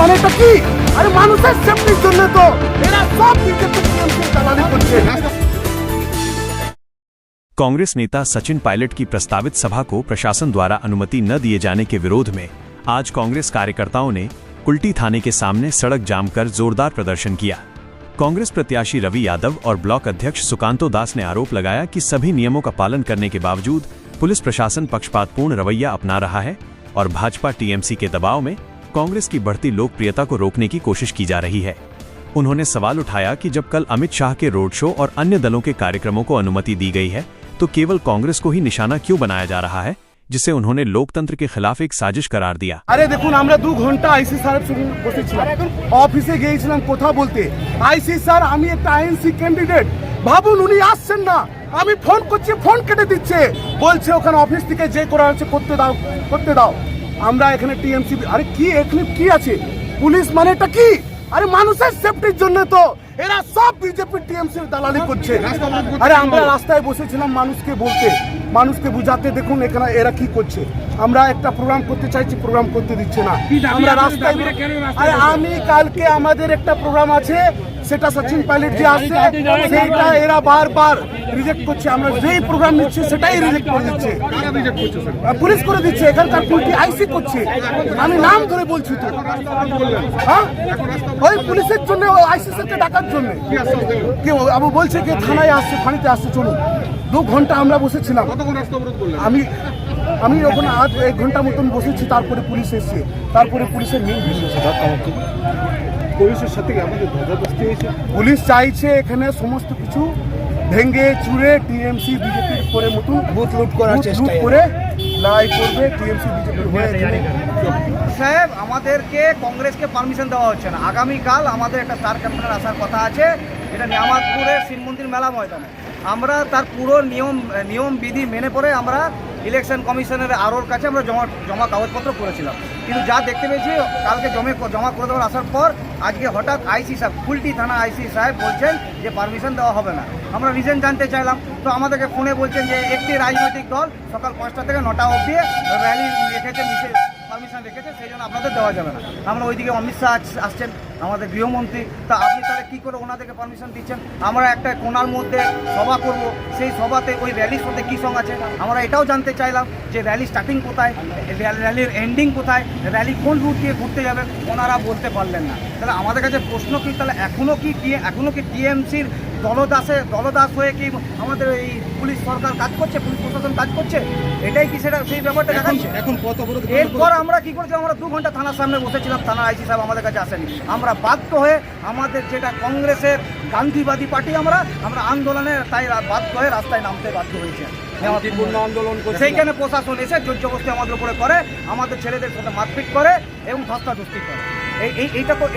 মানেটা কি? আরে মানুষের সেফটির জন্য তো এরা সব বিজেপি দালালি করছে। कांग्रेस नेता सचिन पायलट की प्रस्तावित सभा को प्रशासन द्वारा अनुमति न दिए जाने के विरोध में आज कांग्रेस कार्यकर्ताओं ने कुल्टी थाने के सामने सड़क जाम कर जोरदार प्रदर्शन किया। कांग्रेस प्रत्याशी रवि यादव और ब्लॉक अध्यक्ष सुकांतो दास ने आरोप लगाया कि सभी नियमों का पालन करने के बावजूद पुलिस प्रशासन पक्षपातपूर्ण रवैया अपना रहा है और भाजपा टीएमसी के दबाव में कांग्रेस की बढ़ती लोकप्रियता को रोकने की कोशिश की जा रही है। उन्होंने सवाल उठाया कि जब कल अमित शाह के रोड शो और अन्य दलों के कार्यक्रमों को अनुमति दी गई है तो केवल कांग्रेस को ही निशाना क्यों बनाया जा रहा है, जिसे उन्होंने लोकतंत्र के खिलाफ एक साजिश करार दिया। अरे देखুন আমরা 2 ঘন্টা আইসি স্যারের সঙ্গে বসেছিলাম, অফিসে গিয়েছিলাম কথা বলতে। আইসি স্যার আমি একটা আইএনসি ক্যান্ডিডেট, ভাবুন উনি আসছেন না, আমি ফোন করছি ফোন কেটে দিচ্ছে, বলছে ওখানে অফিস থেকে যে করা হচ্ছে করতে দাও। আমরা এখানে টিএমসি আরে কি এখানে কি আছে? পুলিশ মানেটা কি? আরে মানুষের সেফটির জন্য তো এরা সব বিজেপি টিএমসির দালালি করছে। আরে আমরা রাস্তায় বসেছিলাম মানুষকে বলতে, মানুষকে বুঝাতে, দেখুন এখানে এরা কি করছে। আমরা একটা প্রোগ্রাম করতে চাইছি, প্রোগ্রাম করতে দিচ্ছে না। আমরা রাস্তায় আরে আমি কালকে আমাদের একটা প্রোগ্রাম আছে, সেটা সচিন পাইলট যে আসছে সেটা এরা বারবার রিজেক্ট করছে। আমরা যেই প্রোগ্রাম নিচ্ছি সেটাই রিজেক্ট করে দিচ্ছে, পুলিশ করে দিচ্ছে, এখানকার পুলিশ আইসি করছে। আমি নাম ধরে বলছি তো, হ্যাঁ ওই পুলিশের জন্য আইসি স্যারকে ডাকার জন্য কেউ আবু বলছে কি থানায় আসছে, থানাতে আসছে, চলুন। 2 ঘন্টা আমরা বসেছিলাম, আমি যখন আজ 1 ঘন্টা মতন বসেছি, তারপরে পুলিশ এসছে, তারপরে পুলিশের মেন পুলিশের সাথে আমাদের ধস্তাধস্তি হয়েছে। পুলিশ চাইছে এখানে সমস্ত কিছু ভেঙে চুরে টিএমসি বিজেপির করে মতন বুথ লুট করার চেষ্টা করে লড়াই করবে টিএমসি বিজেপির হয়ে। সাহেব আমাদেরকে কংগ্রেসকে পারমিশন দেওয়া হচ্ছে না। আগামীকাল আমাদের একটা স্টার ক্যাম্পেনের আসার কথা আছে, এটা নিয়ামতপুরের শিব মন্দির মেলা ময়দানে। আমরা তার পুরো নিয়ম বিধি মেনে পড়ে আমরা ইলেকশন কমিশনের আরোর কাছে আমরা জমা কাগজপত্র করেছিলাম, কিন্তু যা দেখতে পেয়েছি কালকে জমা করে দেওয়ার আসার পর আজকে হঠাৎ আইসি সাহেব, কুলটি থানা আইসি সাহেব বলছেন যে পারমিশন দেওয়া হবে না। আমরা রিজন জানতে চাইলাম, তো আমাদেরকে ফোনে বলছেন যে একটি রাজনৈতিক দল সকাল 5টা থেকে 9টা অবধি র্যালি রেখেছে, পারমিশন রেখেছে, সেই জন্য আপনাদের দেওয়া যাবে না। আমরা ওইদিকে অমিত শাহ আসছেন, আমাদের গৃহমন্ত্রী, তা আপনি তাহলে কী করে ওনাদেরকে পারমিশন দিচ্ছেন? আমরা একটা কোনার মধ্যে সভা করব, সেই সভাতে ওই র্যালির সাথে কী সঙ্গ আছে? আমরা এটাও জানতে চাইলাম যে র্যালি স্টার্টিং কোথায়, র্যালির এন্ডিং কোথায়, র্যালি কোন রুট দিয়ে ঘুরতে যাবে, ওনারা বলতে পারলেন না। তাহলে আমাদের কাছে প্রশ্ন কি, তাহলে এখনও কি টিএমসির দলদাস হয়ে কি আমাদের এই পুলিশ সরকার কাজ করছে, পুলিশ প্রশাসন কাজ করছে? এটাই কি সেটা সেই ব্যাপারটা দেখাচ্ছে? এরপর আমরা কি করেছিলাম, আমরা 2 ঘন্টা থানার সামনে বসেছিলাম, থানার আইসি সাহেব আমাদের কাছে আসেনি। আমরা বাধ্য হয়ে আমাদের যেটা কংগ্রেসের গান্ধীবাদী পার্টি, আমরা আন্দোলনে তাই বাধ্য হয়ে রাস্তায় নামতে বাধ্য হয়েছে। আন্দোলন সেইখানে প্রশাসন এসে জোর জবরদস্তি আমাদের উপরে করে, আমাদের ছেলেদের সাথে মারপিট করে এবং ধস্তাধস্তি করে।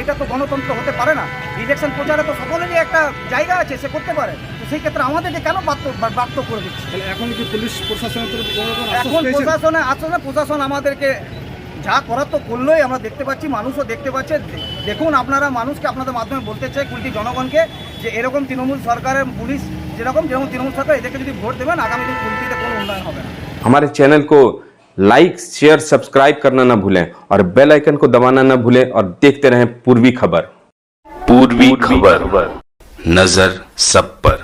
এটা তো গণতন্ত্র হতে পারে না। ইলেকশন প্রচারে তো সকলেরই একটা জায়গা আছে, সে করতে পারে, তো সেই ক্ষেত্রে আমাদেরকে কেন বাধ্য করে দিচ্ছে? এখন কি পুলিশ প্রশাসনের এখন প্রশাসনে আসলে প্রশাসন আমাদেরকে যা করার তো করলোই, আমরা দেখতে পাচ্ছি, মানুষও দেখতে পাচ্ছে। দেখুন আপনারা, মানুষকে আপনাদের মাধ্যমে বলতে চাই, কুলটি জনগণকে, যে এরকম তৃণমূল সরকারের পুলিশ যেরকম তৃণমূল সরকার, এদেরকে যদি ভোট দেবেন আগামী দিন কুলটিতে কোনো উন্নয়ন হবে না। हमारे चैनल को लाइक शेयर सब्सक्राइब करना ना भूलें और बेल आइकन को दबाना ना भूलें और देखते रहें पूर्वी खबर। पूर्वी खबर, नजर सब पर।